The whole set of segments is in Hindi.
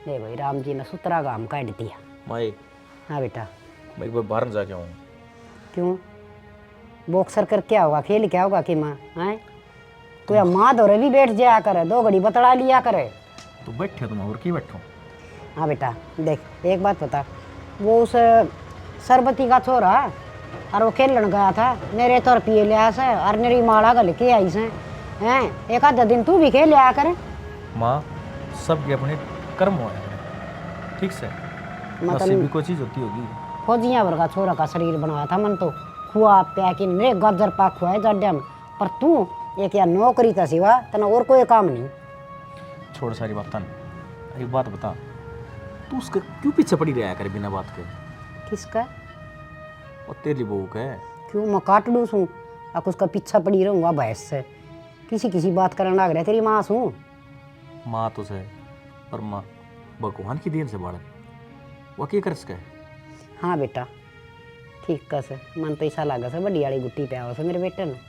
ले भाई राम जी ने सुतरा गाम काट दिया। माए हाँ बेटा। मैं एक बार बाहर न जाके आऊँ। क्यों? बॉक्सर कर क्या होगा, खेल क्या होगा कि माँ है कोई माँ दौरे भी बैठ जाया करे, 2 घड़ी बतड़ा लिया करे। तो बैठे तुम और की बैठो। हाँ बेटा देख एक बात बता, वो उस सरबती का छोरा और वो खेलन गया था, मेरे तो रुपये लिया से और मेरी माला गल के आई से हैं, एक आधा दिन तू भी खेल लिया कर। माँ सब ये अपने कर्म हो ठीक से, नसीब भी कोई चीज होती होगी। फौजिया वर्गा छोरा का शरीर बनाया था मन, तो खुआ प्या कि मेरे गाजर पाक खुआ है जाड्या में, पर तू एक या नौकरी का सिवा तना और कोई काम नहीं। छोड़ सारी बात न, एक बात बता, तू उसके क्यों पीछे पड़ी रहा कर बिना बात के? किसका? और तेरी बहू का है। क्यों मैं काट लूँ सूँ अब उसका पीछा पड़ी रहूँगा भैंस से, किसी बात करने लग रहा तेरी माँ सूँ। माँ तो से पर माँ भगवान की देन से बालक वो क्या कर सके। हाँ बेटा ठीक कस, मन तो ऐसा लगा से बड़ी वाली गुट्टी पे आओ से मेरे बेटे ने।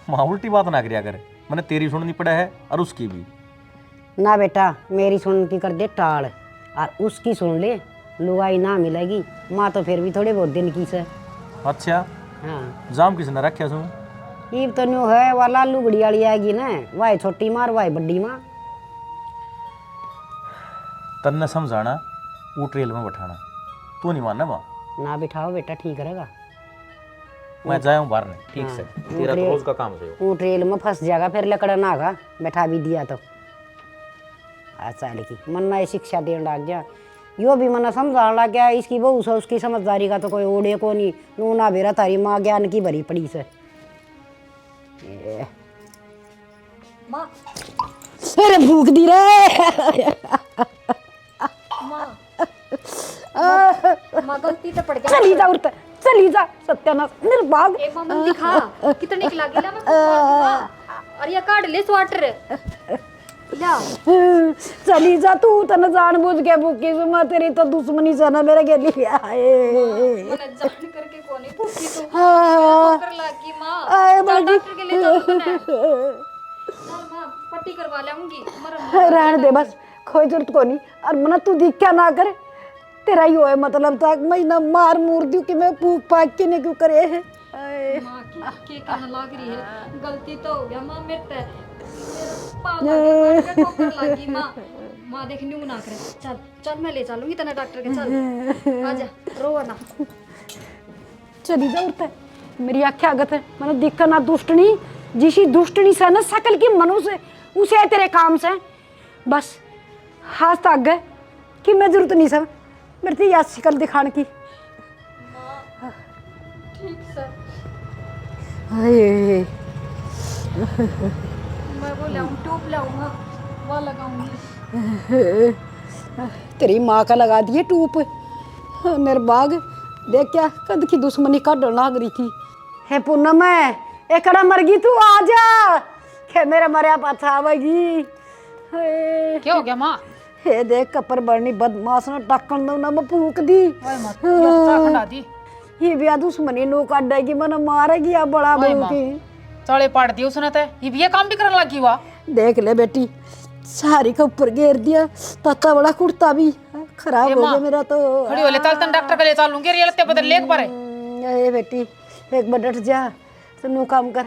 माँ उल्टी बात ना करिया कर, मैंने तेरी सुननी पड़ा है और उसकी भी ना बेटा, मेरी सुनती कर दे टाल और उसकी सुन ले, लुगाई ना मिलेगी। माँ तो फिर भी थोड़े बहुत दिन की से। अच्छा हाँ जाम किसने रखा सुन? ये तो न्यू है वाला लुगड़ी वाली आएगी ना, वाई छोटी माँ और वाई बड्डी माँ। तन्ने समझाना वो ट्रेल में बैठाना, तू नहीं मानना माँ। ना बिठाओ बेटा ठीक रहेगा। मैं जाऊँ बाहर नहीं ठीक हाँ, से, तेरा तो रोज का काम है। वो ट्रेल में फंस जाएगा फिर लकड़ा ना आगा, बैठा भी दिया तो अच्छा लिखी मन ना शिक्षा देने लग गया, यो भी मना समझाने लग गया। इसकी बहू से उसकी समझदारी का तो कोई ओढ़े को नहीं, नू ना बेरा तारी माँ ज्ञान की भरी पड़ी से। माँ अरे भूख दी रे माँ माँ गलती तो पड़ गया। चली जा उड़ते, चली जा सत्यानाश निर्भाग। ए मामा दिखा कितने की लागेला मैं माँ, और ये काट ले स्वेटर ला। चली जा तू, तने जानबूझ के भूखी सुमा, तेरी तो दुश्मनी से ना मेरे के लिए आए। मैंने जान करके कोनी भूखी तो ठोकर लागी माँ। चल डॉक्टर के ले जाऊँ तूने। चल माँ पट्टी करवा लाऊंगी, मरन रहने दे बस, कोई जरूरत को नहीं। और मना तू दिख क्या ना करे, तेरा ही होए मतलब था महीना मार मूर दूं कि मैं भूख पाक के ने क्यों करे है। माँ की कहने लग रही है, गलती तो हो गया माँ मेरे पापा ठोकर लागी माँ। माँ देख न्यू ना करे, चल चल मैं ले चलूंगी तने डॉक्टर के, चल आजा रो ना। चली जा उड़ता मेरी आँखें आगत है, मैंने दिक्कत ना दुष्टनी जिसी दुष्टनी से ना सकल की मनुष्य उसे है तेरे काम से, बस हाथ तक गए कि मैं जरूरत नहीं सब मेरे से याद शिकल दिखाने की। ठीक सर मैं वो लाऊं ट्यूब लाऊंगा वो लगाऊंगी। तेरी माँ का लगा दिए टूप निर्भाग, देख क्या कद की दुश्मनी का डर लाग रही थी। हे पूनम एकड़ा मर गई तू आ जा के मेरा मरिया पाछा आवेगी। क्या हो गया माँ? हे देख कपर बरनी बदमाश ने टक्कन दो ना मैं फूक दी। खंडा दी ये भी दुश्मनी नो काटेगी मन मारेगी या बड़ा बहू की चले पाड़ दी उसने तो ये काम भी करने लगी हुआ। देख ले बेटी सारी का ऊपर घेर दिया, तत्ता बड़ा कुर्ता भी खराब हो गया मेरा तो। खड़ी हो ले चल तन डॉक्टर के ले चलूंगी, ये लत्ते बदल लेक पर ए बेटी एक बार डट जा, तू काम कर,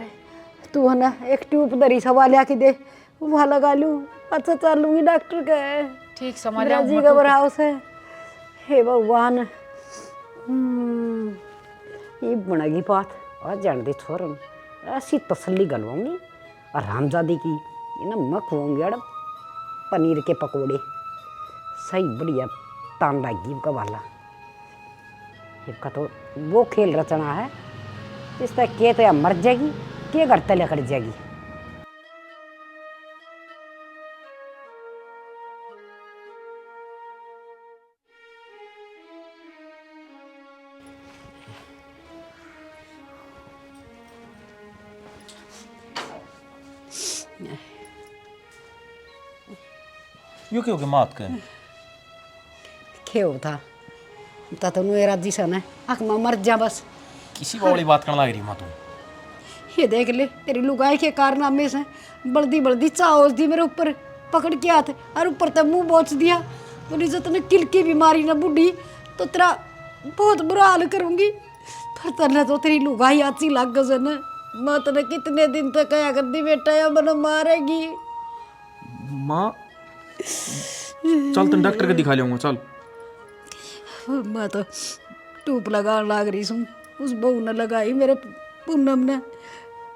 तू है ना एक ट्यूब दरी सवा लिया के दे, वहाँ लगा लूँ, अच्छा चलूंगी डॉक्टर के। ठीक समझ जी घबराओ से। हे भगवान ये बनेगी बात और जान दे छोरन, ऐसी तसल्ली गलवाऊंगी और रामजादी की ये ना मैं खुआऊंगी यार पनीर के पकोड़े, सही बढ़िया तान लागी उनका वाला। इसका तो वो खेल रचना है, इस तरह के तो या मर जाएगी के घर तले कर जाएगी। यो क्यों के मात के खेव था तो मेरा जी सन है आख में मर जा बस। किसी वाली बात करने लग रही माँ तू? ये देख ले तेरी लुगाई के कारनामे से बल्दी बल्दी चावल दी मेरे ऊपर पकड़ के हाथ और ऊपर तक मुंह बोच दिया पर इज्जत ने किलकी भी मारी ना बुढ़ी तो तेरा बहुत बुरा हाल करूंगी। पर तने तो तेरी लुगाई आची लग गई न। मैं तने कितने दिन तक कया कर दी बेटा या मनो मारेगी। माँ चल तुम डॉक्टर के दिखा लिया चल। मैं तो टूप लगाने लग रही हूँ, उस बहू ने लगाई मेरे पूनम ने।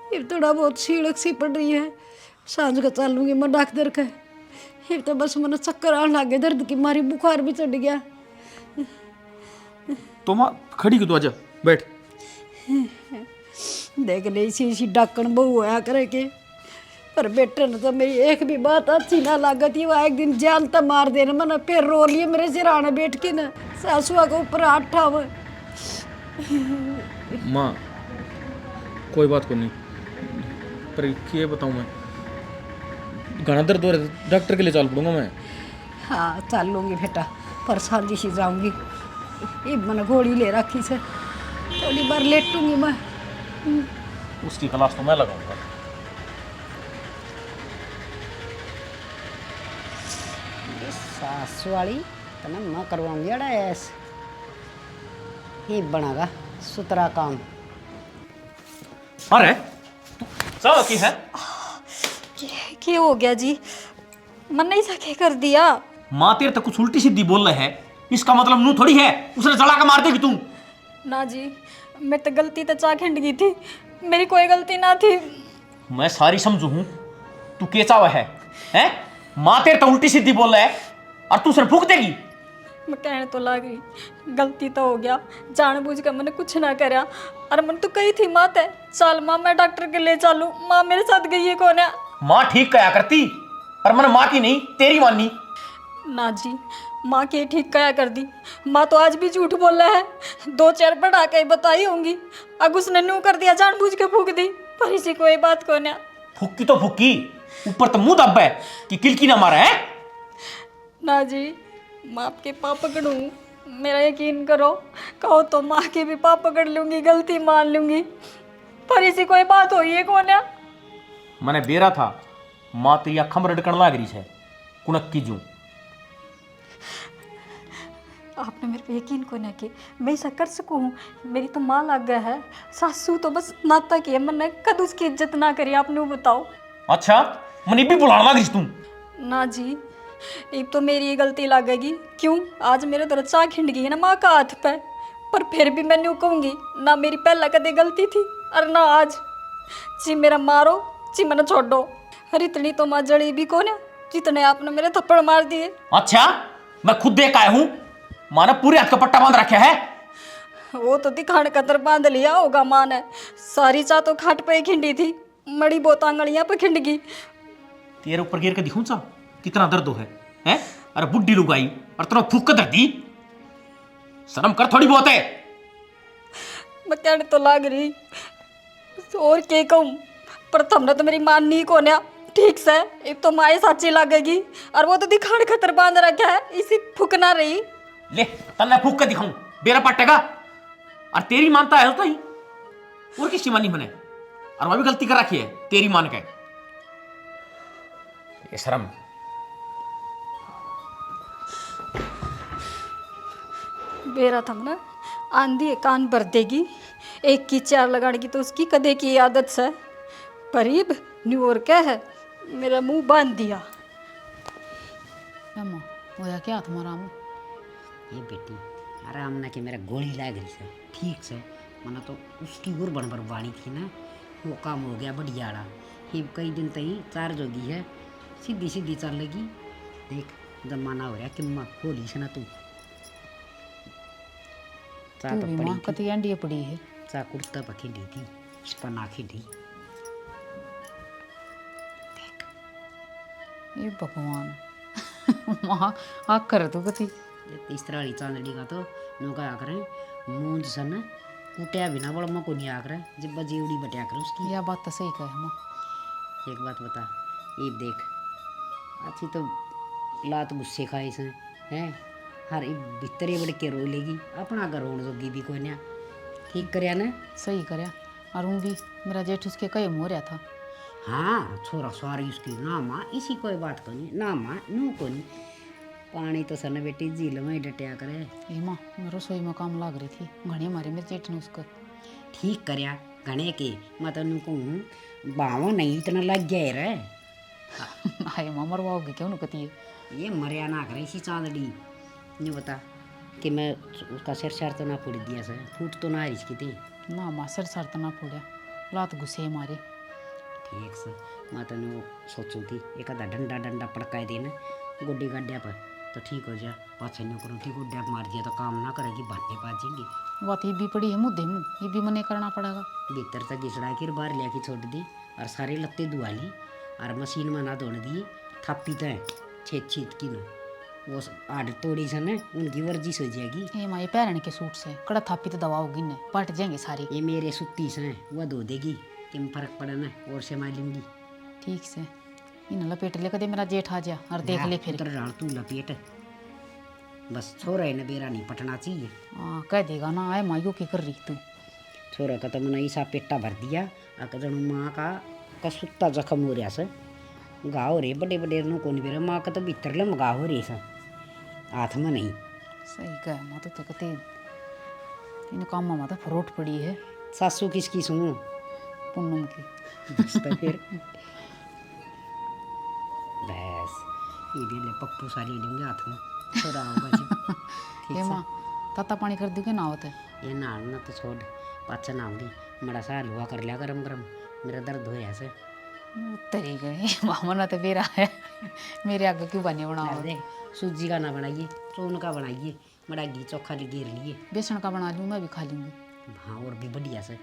फिर थोड़ा बहुत सीड़क सी पड़ रही है, सांझ का चलूंगी मैं डॉक्टर का। फिर तो बस मैंने चक्कर आने लगे, दर्द की मारी बुखार भी चढ़ गया। तो माँ खड़ी क्यों, तो आजा बैठ। देख ले इसी डाकण बहू होया करे के। पर बेटे ने तो मेरी एक भी बात अच्छी ना लागती। वो एक दिन जान तो मार देना, मैंने फिर रो लिए मेरे सिराने बैठ के ना, सासुआ के ऊपर हाथ ठावे। माँ कोई बात को नहीं, पर ये बताऊँ मैं घना दर्द हो रहा है, डॉक्टर के लिए चल पड़ूंगा मैं। हाँ चल लूँगी बेटा, पर सांझी सी जाऊँगी। ये मैंने घोड़ी ले रखी से, थोड़ी बार लेटूंगी मैं। उसकी क्लास तो मैं लगाऊंगा। सास वाली तो ना मैं करवाऊंगी अड़ा ऐस ही बनागा सुतरा काम। अरे सब की है क्या हो गया जी? मन नहीं सके कर दिया। माँ तेरे तक कुछ उल्टी सीधी बोल रहे है, इसका मतलब नू थोड़ी है उसने जला के मार देगी तू। ना जी, मेरे तो गलती तो चा खिंड गई थी, मेरी कोई गलती ना थी। मैं सारी समझू हूँ, तू केचा हुआ है हैं? माँ तेरे तो उल्टी सीधी बोल रहा है और तू उसे फूक देगी। मैं कहने तो लग रही गलती तो हो गया, जानबूझ कर मैंने कुछ ना करा। और मन तो कही थी माँ ते चल माँ मैं डॉक्टर के ले चलूं, माँ मेरे साथ गई है कौन है। माँ ठीक कया करती, पर मैंने माँ की नहीं तेरी मानी। ना जी, माँ की ठीक कया कर दी। माँ तो आज भी झूठ बोल रहा है, 2-4 बढ़ा के बताई होंगी। अब उसने नू कर दिया, जानबूझ के फूक दी, पर इसी कोई बात को ना। फूकी तो फूकी, ऊपर तो मुंह दब है कि किलकी ना मारा है। ना जी, माँ के पाप पकड़ूं, मेरा यकीन करो, कहो तो माँ के भी पाप पकड़ लूंगी, गलती मान लूंगी, पर इसी कोई बात हुई है कौन है। मैंने बेरा था माँ तेरी अखा में रड़कन लाग रही है कुनक की जू। आपने मेरे पे यकीन को ना कि मैं ऐसा कर सकूं। मेरी तो माँ लग गया है, सासू तो बस नाता की है, मैंने कद उसकी इज्जत ना करी, आपने वो बताओ। अच्छा मनी भी बुलाने लग रही तू। ना जी, एक तो मेरी ये गलती लगेगी। क्यों? आज मेरे तो रचा खिंड गई है ना माँ का हाथ पे, पर फिर भी मैं न्यू कहूँगी ना मेरी पहला कदे गलती थी और ना आज। जी मेरा मारो, जी मैंने छोड़ दो। अरे इतनी तो माँ जड़ी भी कौन है जितने आपने मेरे थप्पड़ मार दिए। अच्छा मैं खुद देख आया हूँ, माँ ने पूरे हाथ का पट्टा बांध रखा है। वो तो दिखाने कतर बांध लिया होगा माँ ने, सारी चाह तो खाट पे ही खिंडी थी, मड़ी बहुत आंगड़ियाँ पे खिंड गई। तेरे ऊपर गिर के दिखूं सा कितना दर्द हो है हैं? अरे बुड्ढी लुगाई और तेरा फूक कर दी, शर्म कर थोड़ी बहुत है। मैं कहने तो लाग रही और क्या कहूँ, पर तुमने तो मेरी माननी को ना ठीक से। एक तो माए साची लगेगी और वो तो दिखाने खतर बांध रखा है, इसी फूक ना रही। ले तन्ने फूक के दिखाऊं बेरा पट्टेगा, और तेरी मानता है तो ही और किसी मानी मने, और वह भी गलती कर रखी है तेरी मान के। ये शर्म। बेरा थम ना आंधी है कान भर देगी, एक की 4 लगाने की तो उसकी कदे की आदत से। परीब न्यू और क्या है, मेरा मुंह बांध दिया। अम्मा होया क्या तुम्हारा मुँह? ये बेटी आराम ना कि मेरा गोली लाग रही से ठीक से, मना तो उसकी गुर बन वाणी थी ना, वो काम हो गया बढ़िया। ये कई दिन तई चार्ज होगी है, सीधी सीधी चल लगी। देख जमाना हो रहा कि माँ खोली से ना तू चा तू तो भी पड़ी माँ थी, कती अंडी पड़ी है। चा कुर्ता पर खिंडी थी, इस पर ना खिंडी। ये भगवान माँ आग कर तू कती। ये तीसरा वाली चांदड़ी का तो नौका आ करे मूंज सन कुटिया बिना बड़ा मको नहीं आ करे, जब जीवड़ी बटिया करे उसकी। यह बात तो सही कहे माँ। एक बात बता, ये देख अच्छी तो लात गुस्से खाई से हैं, हर एक भीतरे बड़ के रो लेगी, अपना घर रोन जोगी भी कोई ना ठीक करया ना। सही करया, और हूँ भी मेरा जेठ उसके कई हो रहा था। हाँ छोरा सवारी उसकी ना माँ, इसी कोई बात को नहीं ना माँ नू को नहीं। पानी तो सन बेटी झील में ही डटिया करे। ए माँ मैं रसोई में काम लाग रही थी, घने मारे मेरे जेठ ने उसको। ठीक करया घने के, मैं तेन कहूँ बावा नहीं इतना लग गया रे। हाय माँ मरवाओगे क्यों कहती है? ये मरिया ना करे इसी चांदड़ी नहीं बता कि मैं उसका सिर तो ना फोड़ दिया सर, फूट तो ना इसकी थी। ना माँ सर तो ना फोड़ा, लात गुस्से मारे। ठीक से मैं तेन सोचूँ थी एक आधा डंडा डंडा पड़काए देना गुड्डी गाड्या पर तो ठीक हो जाए। पाछे नहीं करूँ थी गुड्डा मार दिया तो काम ना करेगी, भाटने पाजेंगी। बात ये भी पड़ी है मुद्दे मुँह, ये भी मने करना पड़ेगा। भीतर तक घिसड़ा के बाहर लिया के छोड़ दी और सारे लत्ते धुआ ली और मशीन में ना धोने दिए। थापी तो छेद छेद की ना वो आड़ तोड़ी से ना उनकी वर्जिश हो जाएगी। ए माँ ये पैरन के सूट से कड़ा थापी तो दवा होगी न, पट जाएंगे सारे। ये मेरे सुत्ती से वह धो देगी, किम फर्क पड़ा ना और से मैं लूँगी। ठीक से इन लपेट ले कदे मेरा जेठ आ जा और देख ले फिर। उतर डाल तू लपेट, बस छोरा है ना बेरा नहीं पटना चाहिए। हाँ कह देगा ना आए माँ यो की कर रही तू। छोरा का तो मैंने ऐसा पेटा भर दिया अकदम माँ का सुत्ता जख्म हो रहा से, घाव हो रहे बड़े बड़े नो कौन बेरा माँ का तो भीतर लम घाव हो रही से हाथ में नहीं। सही कह माँ तो कहते इन काम में तो फरोट पड़ी है। सासू किसकी सुनूं पुन्नम की। बस तो फिर बस ये भी ले पप्पू सारी लेंगे हाथ में छोरा होगा जी। ठीक ए से माँ ताता पानी कर दी के ना होता है? ये नहाना तो छोड़, पाचा नहाऊंगी बड़ा सा हलवा कर लिया गरम गरम, मेरा दर्द हो ऐसे। तरी गए मामा ना तो बेरा है मेरे आगे क्यों बने बनाओ? अरे सूजी का ना बनाइए, चून का बनाइए, बड़ा घी चोखा घेर लिए। बेसन का बना लूँ, मैं भी खा लूँगी। हाँ और भी बढ़िया से,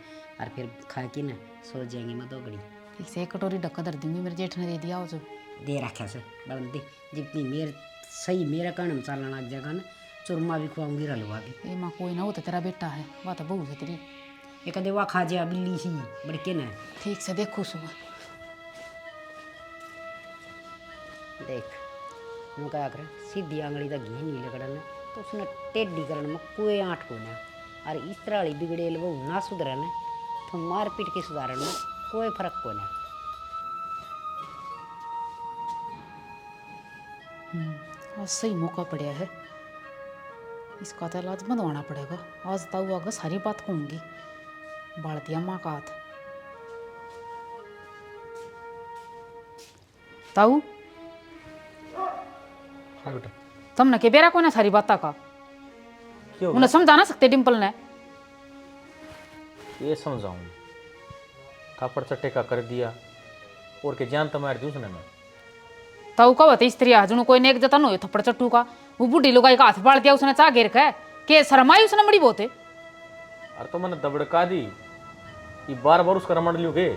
और फिर खा के ना सो जाएंगे मैं दो घड़ी। ठीक से एक कटोरी ढक्का धर दूँगी, मेरे जेठ ने दे दिया हो जो दे रखा से बंदी जितनी मेरे सही मेरा कानम चलना लग जाएगा ना, चूरमा भी खुआऊंगी हलवा भी। ए माँ कोई ना, वो तो तेरा बेटा है, वह तो बहू है तेरी। ये कदे वह खा जा बिल्ली सी बड़के ना। ठीक से देखो सुबह देख मैं क्या कर सीधी आंगली का घी नीले कड़न तो उसने टेढ़ी करन में कोई आँट को ना, और इस तरह वाली बिगड़ेल वो ना सुधरन तो मार पीट के सुधारन में कोई फर्क को ना। आज सही मौका पड़ा है, इसका तो इलाज बनवाना पड़ेगा। आज ताऊ आगे सारी बात कहूँगी, बाढ़ दिया माँ का हाथ। ताऊ हाँ बेटा तुमने के बेरा को ना सारी बात का क्यों उन्हें समझा ना सकते डिम्पल ने? ये समझाऊँ थापड़ चट्टे का कर दिया और के जान तुम्हारे दूसरे में ताऊ का बता स्त्री हजू कोई नेक जतन हो थप्पड़ चट्टू का, वो बुढ़ी लुगाई का हाथ बाढ़ दिया उसने चाह घेर के शर्माई उसने बड़ी बहुत है। अरे तो मैंने दबड़का दी ये बार बार उसका रमण लियो के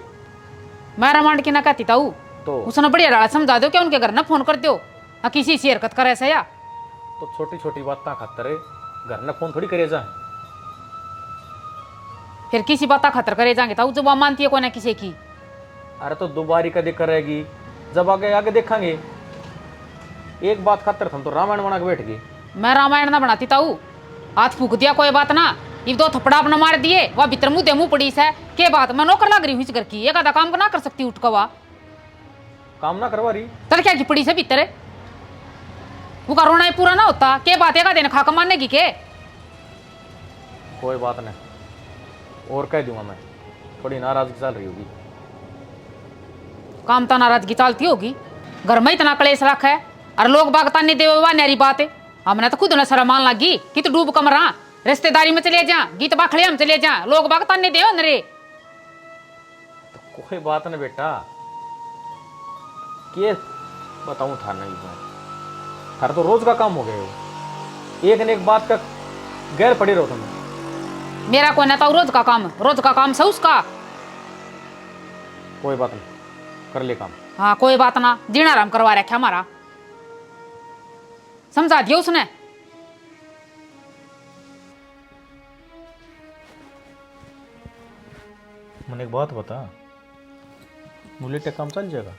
मैं रमांड की ना कहती ताऊ, तो उसने बढ़िया डाला समझा दो क्या उनके घर ना फोन कर दो किसी सी हरकत करे ऐसा या तो छोटी छोटी बात खातर घर ने फोन थोड़ी करे जा। फिर किसी बात खातर करे जाएंगे ताऊ जब वो मानती है कोई ना किसी की। अरे तो दोबारी कदे करेगी जब आगे आगे देखेंगे। एक बात खातर हम तो रामायण बना के बैठ गए। मैं रामायण ना बनाती ताऊ, हाथ फूक दिया कोई बात ना, ये दो थप्पड़ा अपना मार दिए वह भीतर मुँह दे मुँह पड़ी है के बात मैं नौकर लग रही हूँ इस घर की, एक आधा काम ना कर सकती उठ कवा काम ना करवा रही तर क्या की पड़ी से भीतर वो का रोना ही पूरा ना होता के बात एक दिन खाकर मारने की के। कोई बात नहीं और कह दूंगा मैं, थोड़ी नाराजगी चल रही होगी। काम तो नाराजगी चलती होगी, घर में इतना कलेश रखा है और लोग बागता नहीं देवा नारी बात है। हमने तो खुद न शर्म मान लगी कि तू डूब कमरा रिश्तेदारी में चले जा गीत बाखड़े हम चले जा लोग बागता नहीं दे नरे। तो कोई बात नहीं बेटा, के बताऊं था नहीं मैं थारा तो रोज का काम हो गया हो, एक न एक बात का गैर पड़ी रहो तुम्हें। मेरा कोई ना तो रोज का काम से उसका। कोई बात नहीं कर ले काम। हाँ कोई बात ना, जीना आराम करवा रखा हमारा, समझा दिया उसने। मैंने एक बात बता, बुलेट काम चल जाएगा?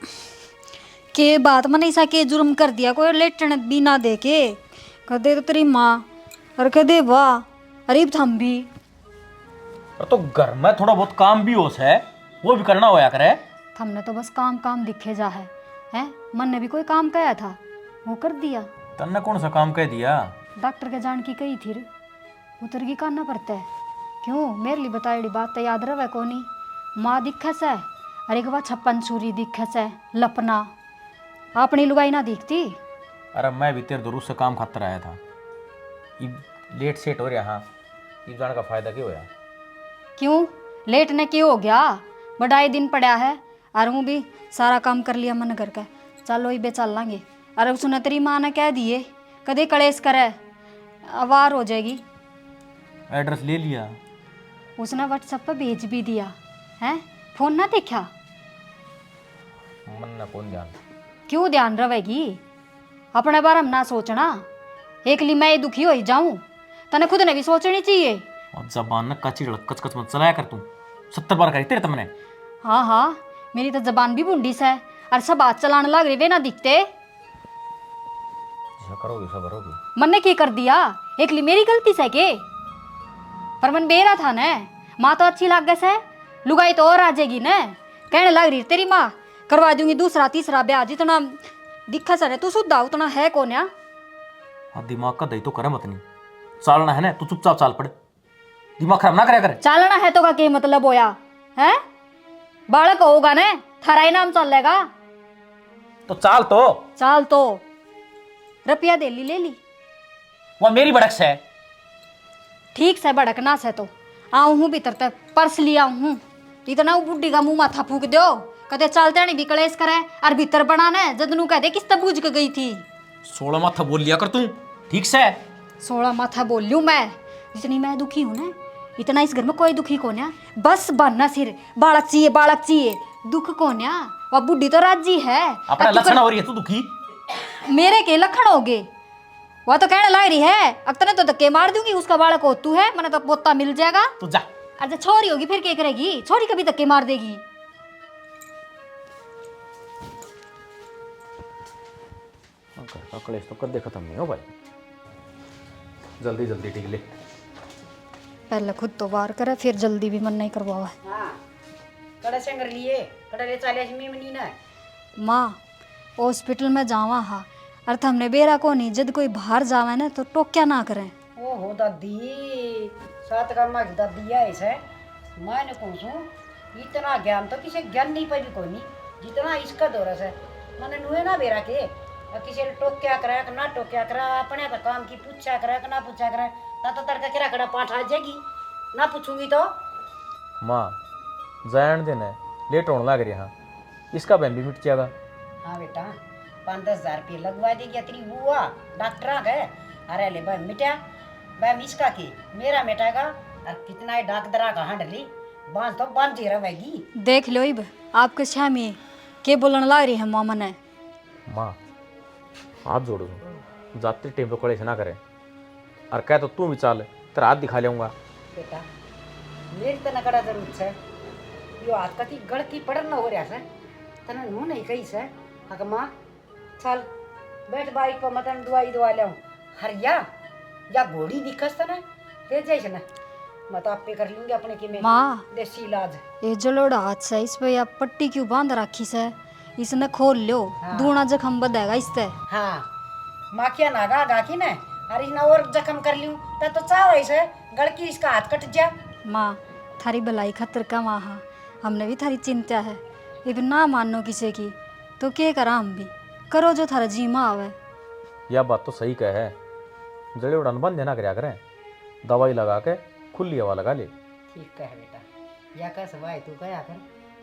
के बात मैंने ऐसा के जुर्म कर दिया कोई लेटन भी ना दे के कदे तो तेरी माँ और कदे वाह अरे थम भी। और तो घर में थोड़ा बहुत काम भी हो है वो भी करना होया करे। हमने तो बस काम काम दिखे जा है मन ने भी कोई काम किया था वो कर दिया। तन्ने कौन सा काम कह दिया? डॉक्टर के जान की कही थी उतर की करना पड़ता है। क्यों मेरे लिए बताई बात तो याद रहे कोनी। माँ दिखे से अरे एक बार छप्पन छुरी दिखे से लपना अपनी लुगाई ना दिखती। अरे मैं भी तेरे दुरुस्त से काम खातर आया था। ये लेट सेट हो रहा। हाँ, ये जाने का फायदा क्यों होया? क्यों लेट ने क्यों हो गया? बड़ाई दिन पड़ा है और हूँ भी सारा काम कर लिया मन करके। चलो ही बे चल लांगे। अरे उसने तेरी माँ ने कह दिए कदे कलेश करे अवार हो जाएगी। एड्रेस ले लिया। उसने व्हाट्सएप पर भेज भी दिया है। फोन ना देखा? मन ना कौन ध्यान। क्यों ध्यान रहेगी? अपने बारे में ना सोचना। एक ली मैं दुखी हो जाऊं तने खुद ने भी सोचनी चाहिए। और जबान न कची कच कच मत चलाया कर तू। 70 बार करी तेरे तमने। हाँ हाँ मेरी तो जबान भी बुंडी से और सब बात चलाने लग रही वे ना दिखते। जैसा करोगे सब करोगे। मन ने क्या कर दिया? एक ली मेरी गलती से के? पर मन बेरा था न। माँ तो अच्छी लाग गए से लुगाई तो और आ जाएगी न। कहने लग रही तेरी माँ करवा दूंगी दूसरा तीसरा ब्याह जितना दिखा सर तू सुधा उतना है कौन या? हाँ, दिमाग का दही तो करे मत नहीं। चालना है ना, तू चुपचाप चाल पड़े। दिमाग खराब ना करे करे। चालना है तो का क्या मतलब होया है? बालक होगा न थारा ही नाम चलेगा। तो चाल तो। चाल तो रुपया दे ली ले ली। वह मेरी भड़क से है। ठीक से भड़कना से तो आऊँ हूँ भीतर तक पर्स लिया हूँ। इतना बुढ़ी का मुंह माथा फूक दो कदे चलते नहीं भी कलेश करे और भीतर बनाना जदनू कह दे किस तब बूझ के गई थी। 16 माथा बोल लिया कर तू ठीक से। 16 माथा बोल लूँ मैं। जितनी मैं दुखी हूँ ना इतना इस घर में कोई दुखी कौन है? बस बनना सिर बालक चाहिए दुख कौन है? वह बुढ़ी तो राजी है। अपना लक्षण हो रही है तू दुखी। मेरे के लक्षण हो गए? वह तो कहने लग रही है अक्तने तो धक्के मार दूंगी उसका बालक हो तू है मैंने तो पोता मिल जाएगा। तू जा। अच्छा छोरी होगी फिर क्या करेगी? छोरी कभी धक्के मार देगी। घर का कलेश तो कदे खत्म नहीं हो भाई। जल्दी जल्दी ठीक ले। पहले खुद तो वार करे फिर जल्दी भी मन नहीं करवावा। हाँ कड़े सेंगर लिए कड़े ले चाले में मनी ना। माँ हॉस्पिटल में जावा हा अर्थ हमने बेरा को नहीं जब कोई बाहर जावे ना तो टोक्या ना करें। ओहो दादी सात का माँ की दादी है इसे मैंने पूछूं इतना ज्ञान तो किसी ज्ञान नहीं पाई कोई नहीं जितना इसका दौरा है। मैंने नुए ना बेरा के किसी टोक क्या करा ना टोक क्या करा अपने तो काम की पूछा करा ना पूछा करा ना तो तड़का किरा कड़ा पाठ आ जाएगी ना पूछूंगी तो। माँ जान देना लेट होने लग रही। हाँ इसका बहन भी मिट जाएगा। हाँ बेटा 5-10 हजार रुपये लगवा देगी तेरी बुआ डॉक्टर गए। अरे ले भाई मिटा भाई इसका की मेरा मिटाएगा और कितना है डॉक्टर का हंडली बांध तो बांध ही रहेगी। देख लो इब आपके छामी के बोलने लग रही है मामा ने। माँ हाथ जोड़ो जाते टाइम पे कलेश ना करे और कह तो तू भी चाल तेरा हाथ दिखा लेऊंगा। बेटा मेरी तो नकड़ा जरूरत है यो हाथ का की गलती पड़न न हो रहा है तना नो नहीं कही से। अगर माँ चल बैठ बाइक पर मतन दवाई दवा ले हरिया या घोड़ी दिखस ना ले जाइए ना मैं तो आप पे कर लूंगी अपने की में माँ देसी इलाज। ये जलोड़ा हाथ से इस पे आप पट्टी क्यों बांध रखी से? इसने खोल लो हाँ। दूना जख्म बदेगा इससे। हाँ माँ क्या नागा गा की ना अरे ना और जख्म कर लूं तो चाव ऐसे गड़की इसका हाथ कट जा। माँ थारी भलाई खतर का वहाँ हमने भी थारी चिंता है। ये भी ना मानो किसी की तो क्या करा हम भी करो जो थारा जी माँ आवे। यह बात तो सही कह है। जड़े उड़ान बंद देना करया करें दवाई लगा के खुली हवा लगा ले। ठीक कह बेटा या कह सवाई तू कहा कर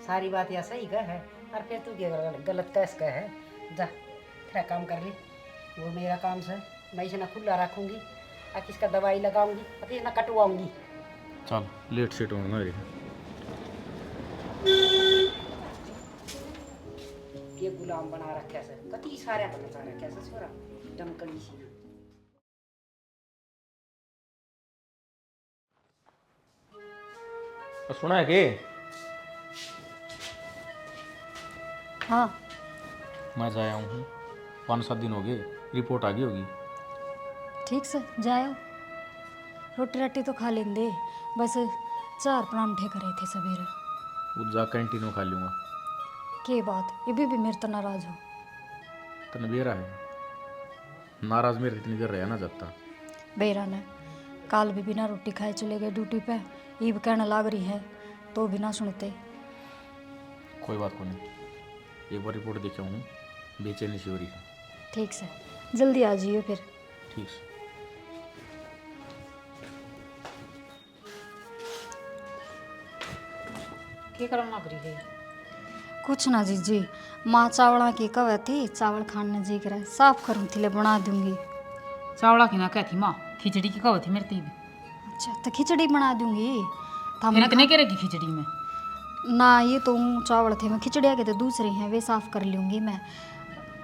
सारी बात या सही कह है और फिर तू क्या गलत कैस कह है। जा तेरा काम कर ली वो मेरा काम से मैं इसे ना खुला रखूंगी और किसका दवाई लगाऊंगी और किसी ना कटवाऊंगी। चल लेट सेट होने लग रही है। ये गुलाम बना रखा से कति सारे पता रखा से छोरा डमकड़ी सी। सुना है कि हाँ मैं जाया हूँ 5-7 दिन हो गए रिपोर्ट आ गई होगी। ठीक से जाओ रोटी राटी तो खा लेंदे बस 4 परांठे करे थे सवेरे। वो जा कैंटीन में खा लूँगा। के बात ये भी मेरे तो नाराज हो। तन बेरा है नाराज मेरे इतनी देर रहा ना जाता। बेरा ने काल भी बिना रोटी खाए चले गए ड्यूटी पे, ईब कहने लाग रही है तो भी ना सुनते। कोई बात को नहीं, एक बार रिपोर्ट देखे हूँ, बेचैनी सी हो रही है। ठीक से जल्दी आ जाइए फिर। ठीक से। क्या करम लग रही है? कुछ ना जीजी, माँ चावड़ा की कवे थी, चावल खाने जी कर साफ करूँ थी ले बना दूंगी। चावड़ा की ना कहती माँ, खिचड़ी की कहो थी मेरे तीब। अच्छा तो खिचड़ी बना दूंगी। तो फिर इतने करेगी खिचड़ी में? ना ये तो ऊँ चावल थे, मैं खिचड़िया के तो दूसरे हैं वे साफ कर लूँगी मैं।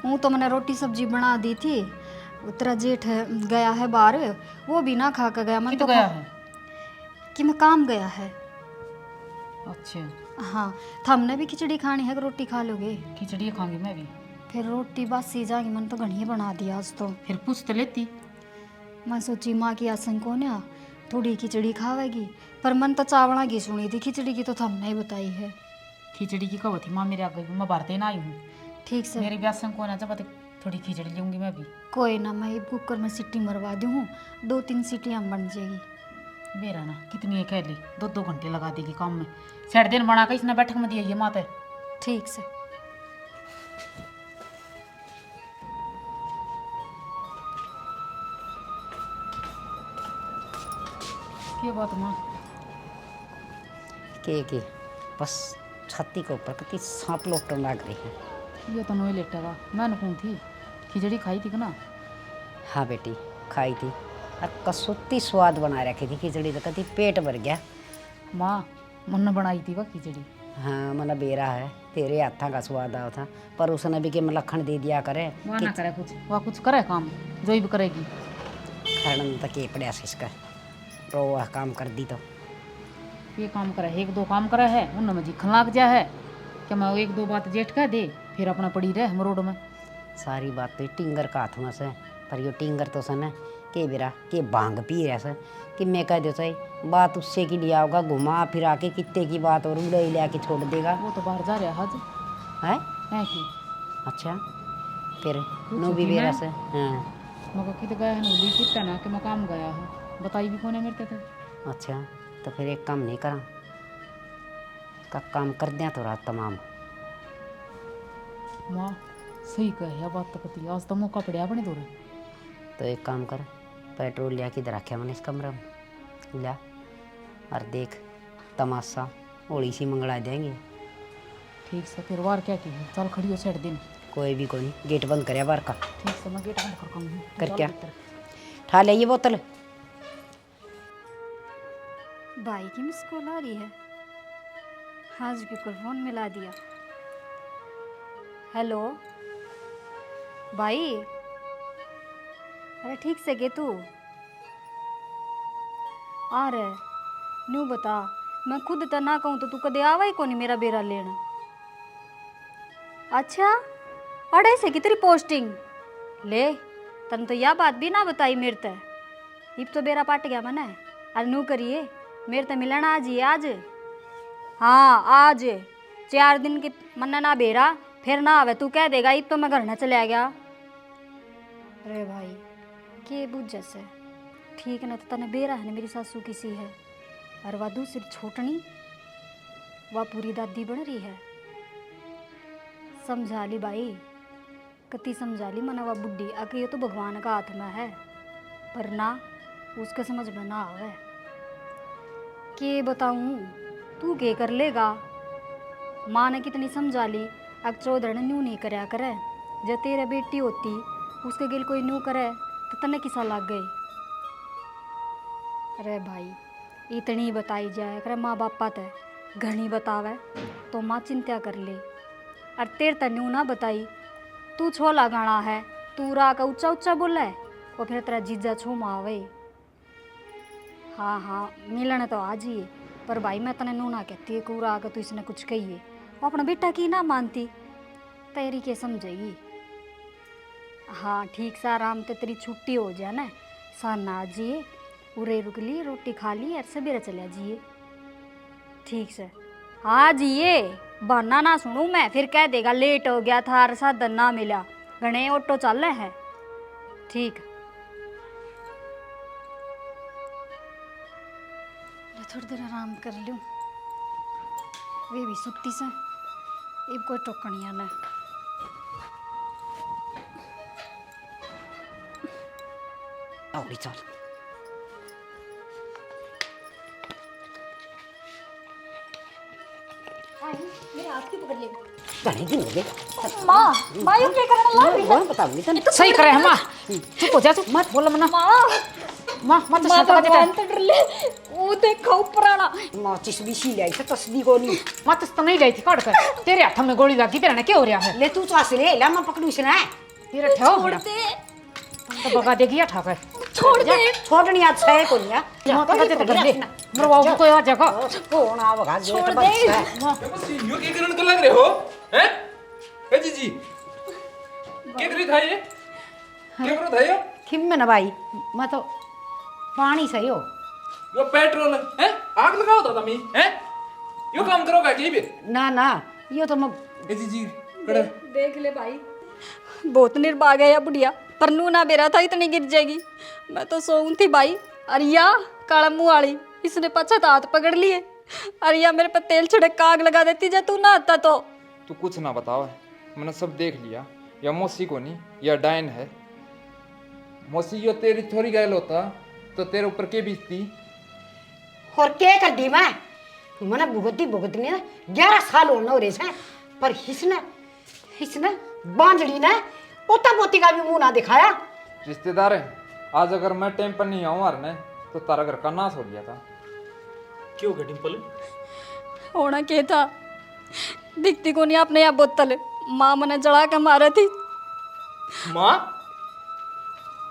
ऊँ तो मैंने रोटी सब्जी बना दी थी। तेरा जेठ गया है बाहर, वो भी ना खा कर गया। मन तो गया है? कि मैं काम गया है। अच्छा, हाँ तो हमने भी खिचड़ी खानी है कि रोटी खा लोगे? खिचड़ी खाऊंगी मैं भी। फिर रोटी बासी जाएगी, मन तो घनी बना दिया आज तो। फिर पूछ तो लेती। मैं सोची माँ की आसन को ना थोड़ी खिचड़ी खावेगी, पर मन तो चावड़ा की सुनी थी, खिचड़ी की तो हमने ही बताई है। खिचड़ी की कहो थी माँ मेरे आगे, मैं भारते ना आई हूँ। ठीक से मेरे ब्याह को ना जब थोड़ी खिचड़ी लूंगी मैं भी। कोई ना, मैं ये कुकर में सीटी मरवा दूँ, 2-3 सीटियाँ बन जाएगी। मेरा ना कितनी है कह ली, 2-2 घंटे लगा देगी काम में। साढ़े दिन बना कर इसने बैठक में दिया ये माते। ठीक से क्या बात माँ? के बस छाती के ऊपर कति सांप लोटने लग रही है। ये तो नोई लेटेगा, मैंने कौन थी खिचड़ी खाई थी कि ना? हाँ बेटी खाई थी, और कसौती स्वाद बना रखी थी खिचड़ी, तो कति पेट भर गया। माँ मुन्ना बनाई थी वह खिचड़ी। हाँ मना बेरा है, तेरे हाथा का स्वाद आओ था, पर उसने भी के मलखन दे दिया करे। वह ना करे कुछ, वह कुछ करे काम जो ही भी करेगी। खड़न तक के पड़े इसका रो वह काम कर दी तो। ये काम करे, 1-2 काम करे है उनमें जीखन लाग जा है कि मैं 1-2 बात जेठ कह दे, फिर अपना पड़ी रहे मरोड़ में। सारी बात तो टिंगर का हाथ में से, पर यो टिंगर तो सन के बेरा के भांग पी रहा से कि मैं कह दो सही बात उससे की लिया होगा, घुमा फिर आके कितने की बात और उड़े ले आके छोड़ देगा। वो तो बाहर जा रहा आज है है कि अच्छा फिर पूछो नो भी कि बेरा मैं? से। हाँ मगर कित गया है नूली कितना ना कि मैं काम गया है, बताई भी कौन है मेरे थे। अच्छा तो फिर एक काम नहीं करा का काम कर दिया तो रात तमाम। माँ सही कहे बात तो कती, आज तो मौका पड़ा अपने दौरे। तो एक काम कर, पेट्रोल लिया किधर रखे मैंने इस कमरे में लिया, और देख तमाशा होली सी मंगला देंगे। ठीक से फिर वार क्या की है, चल खड़ी हो सेठ दिन। कोई भी कोई नहीं, गेट बंद करे बार का। ठीक से मैं गेट बंद कर कहूँ कर क्या ठा ले ये बोतल। भाई की मिस कॉल आ रही है, आज भी कल फोन मिला दिया। हेलो भाई, अरे ठीक से गे तू आ रहे न्यू बता, मैं खुद तो ना कहूँ तो तू कदे आवा ही को नहीं मेरा बेरा लेना। अच्छा अड़े से की तेरी पोस्टिंग ले, तन तो यह बात भी ना बताई मेरे ते, इब तो बेरा पाट गया मना। आज नू करिए मेरे ते मिलना आज ही आज। हाँ आज 4 दिन की मन्ना ना बेरा, फिर ना आवे तू कह देगा इब तो मैं घर ना चले गया। अरे भाई के बुझ जैसे ठीक ना, तो तने बेरा है ना मेरी सासू किसी है, और वह दूसरी छोटनी वह पूरी दादी बन रही है। समझा ली भाई, कति समझा ली मना, वह बुढ़ी आके ये तो भगवान का हाथ में है, पर ना उसके समझ में ना आवे। के बताऊं तू के कर लेगा, माँ ने कितनी समझा ली, अब चौधर ने न्यू नहीं करया करे, जब तेरे बेटी होती उसके गिल कोई न्यू करे तो तने किसा लग गई। अरे भाई इतनी बताई जाए करे माँ बापा ते घनी बतावे तो माँ चिंता कर ले, और तेर ते न्यू ना बताई, तू छोला गाना है, तू रा का ऊंचा ऊंचा बोला है, और फिर तेरा जीजा छो मावे। हाँ हाँ मिलने तो आज ही है, पर भाई मैं तने नू ना कहती है कूरा आकर तू इसने कुछ कहिए, वो अपना बेटा की ना मानती, तेरी के समझेगी। हाँ ठीक से आराम से तेरी छुट्टी हो जाए ना, साना आ जाइए, उरे रुक ली रोटी खा ली और सवेरे चले जाइए। ठीक से हाँ जाइए, बहाना ना सुनूँ मैं, फिर कह देगा लेट हो गया था और साधन ना मिला, घने ऑटो चल रहे हैं। ठीक। मैं थोड़ी देर आराम कर लूँ। वे भी सुत्ती से, अब कोई टोकनिया ना। औड़ी चल मेरे हाथ की पकड़ ले। जाने की मुझे माँ, माँ ये क्या करने लग रही है? वो बताऊंगी तने सही करे है माँ, चुप हो जा तू, मत बोल मना। माँ, माँ मत माँ शांत कर भगवान दे, तो डर ले। वो देखो पुराना। माचिस भी सी लाई तस्दी को नहीं मत तो नहीं लाई थी काट कर, तेरे हाथ में गोली लगी, तेरा ना क्या हो रहा है? ले तू चास ले ला मैं पकड़ू से ना तेरा ठो छोड़ दे, तो भगा देगी या ठाकर। छोड़ दे। छोड़नी अच्छा है कोनी या मत कर दे कर ले, मरवाओ कोई और जगह। कौन आ भगा जो छोड़ तो दे। बच्चा है। यो क्या करने लग रहे हो हैं? ए जीजी क्या कर रही था ये? क्या करो था ये? खिम में ना भाई मैं तो पानी सही हो यो पेट्रोल है? आग लगाओ था तमी हैं? यो काम करोगा क्या भी? ना ना ये तो मैं ए जीजी कड़े देख ले भाई, बहुत निर्भाग है या बुढ़िया, पर नू ना बेरा था इतनी गिर जाएगी। मैं तो सोऊं थी भाई। अरिया काला मुंह वाली, इसने पछत हाथ पकड़ लिए। अरिया मेरे पर तेल छिड़क का आग लगा देती जा तू ना आता तो। तू कुछ ना बताओ, मैंने सब देख लिया। या मौसी को नहीं, या डायन है। मौसी यो तेरी थोड़ी गैल होता तो तेरे ऊपर के बीतती। और क्या कर दी मैं मैंने भुगतनी ना 11 साल होना हो रहे से पर हिसने बांझड़ी ने पोता पोती का भी मुंह ना दिखाया। रिश्तेदार है, आज अगर मैं टाइम पर नहीं आऊँ मारने तो तारा घर का नाश हो गया था। क्यों हो गया डिम्पल? होना क्या था, दिखती को नहीं आपने यहाँ बोतल, माँ मने जड़ा के मारा थी। माँ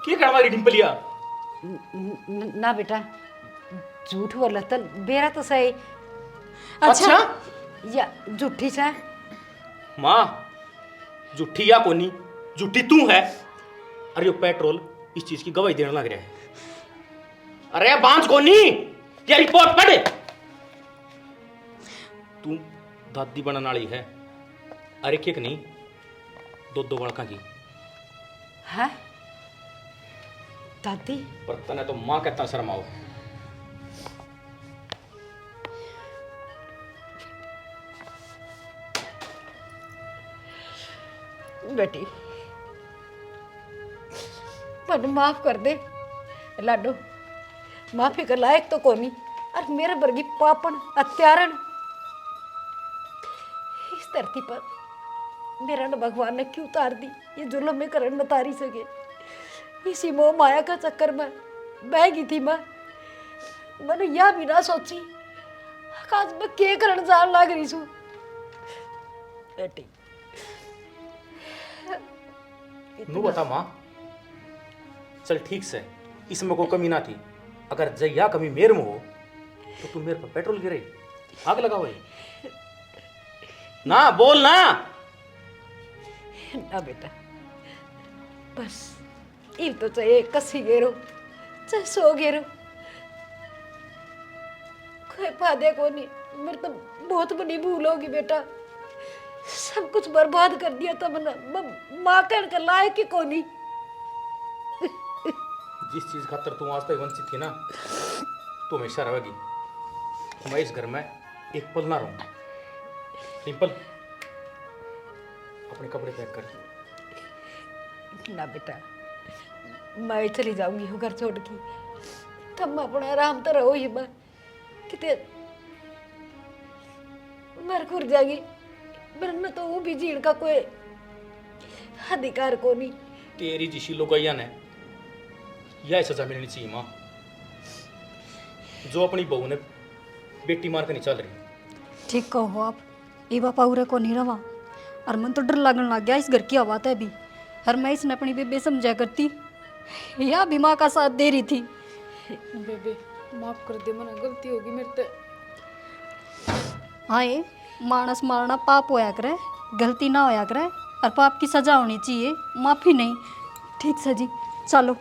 क्या कर हमारी डिम्पलिया? ना बेटा झूठ बोला तो बेरा तो सही अच्छा या झूठी सा माँ, झूठी या कोनी, झूठी तू है। अरे यो पेट्रोल इस चीज की गवाही देने लग रहा है। अरे बांझ कोनी, ये रिपोर्ट पढ़। तू दादी बनने वाली है। अरे एक नहीं, दो बड़का की। है दादी पर तने तो माँ कहता शर्माओ। बेटी पर माफ कर दे लाडो, माफी कर लायक तो कोनी और मेरे वर्गी पापन अत्यारण इस धरती पर मेरा न भगवान ने क्यों उतार दी। ये जुल्म में करण न तारी सके। इसी मोह माया का चक्कर में बह गई थी मैंने यह भी ना सोची आज मैं के करण जान लग रही छू। बेटी नू बता माँ, चल ठीक से, इसमें कोई कमी ना थी। अगर जया कमी मेरे में हो तो तू मेरे पर पेट्रोल गिरे, आग लगाओ ना, बोल ना। ना बेटा बस ये तो चाहे कसी गेरो चाहे 100 गेरो कोई फायदे को नहीं। मेरे तो बहुत बड़ी भूल होगी बेटा, सब कुछ बर्बाद कर दिया था मैंने। माँ कहने का लायक ही को नहीं। जिस चीज खातर तू आज तक वंचित थी ना, तू हमेशा रहेगी। मैं इस घर में एक पल ना रहूंगा। डिम्पल अपने कपड़े पैक कर। ना बेटा मैं चली जाऊंगी वो घर छोड़ के, तब मैं अपने आराम तो रहो ही मैं कितने मर खुर जाएगी। मेरे तो वो भी जीण का कोई अधिकार को नहीं। तेरी जिसी लोगैया ने यह सजा मिलनी चाहिए माँ, जो अपनी बहू ने बेटी मार कर नहीं चल रही। ठीक कहो आप, ये बापा उरे को नहीं रवा और मन तो डर लगने लग गया इस घर की आवाज़ है भी। और मैं इसने अपनी बेबे समझा करती, या भी माँ का साथ दे रही थी। बेबे माफ कर दे, मना गलती होगी मेरे से। हाँ ये मानस मारना पाप होया करे, गलती ना होया करे और पाप की सजा होनी चाहिए, माफ़ी नहीं। ठीक से जी चलो,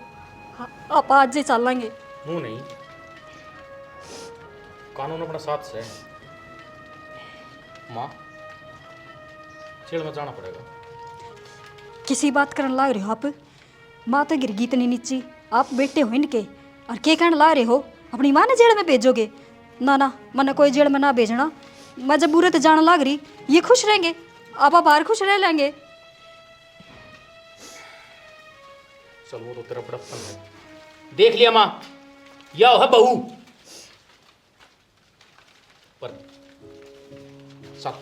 आप आज ही चलेंगे। मुंह नहीं, कानून अपना साथ से है। माँ जेल में जाना पड़ेगा। किसी बात करने लग रहे हो आप? माँ तो गिर गई इतनी नीची, आप बेटे हो इनके और के कहने ला रहे हो अपनी माँ ने जेल में भेजोगे? ना ना, मैंने कोई जेल में ना भेजना। मैं जब बुरे तो जाने लग रही, ये खुश रहेंगे, आप बाहर खुश रह लेंगे। चल वो तो तेरा बड़प्पन है, देख लिया माँ, या है बहू पर साथ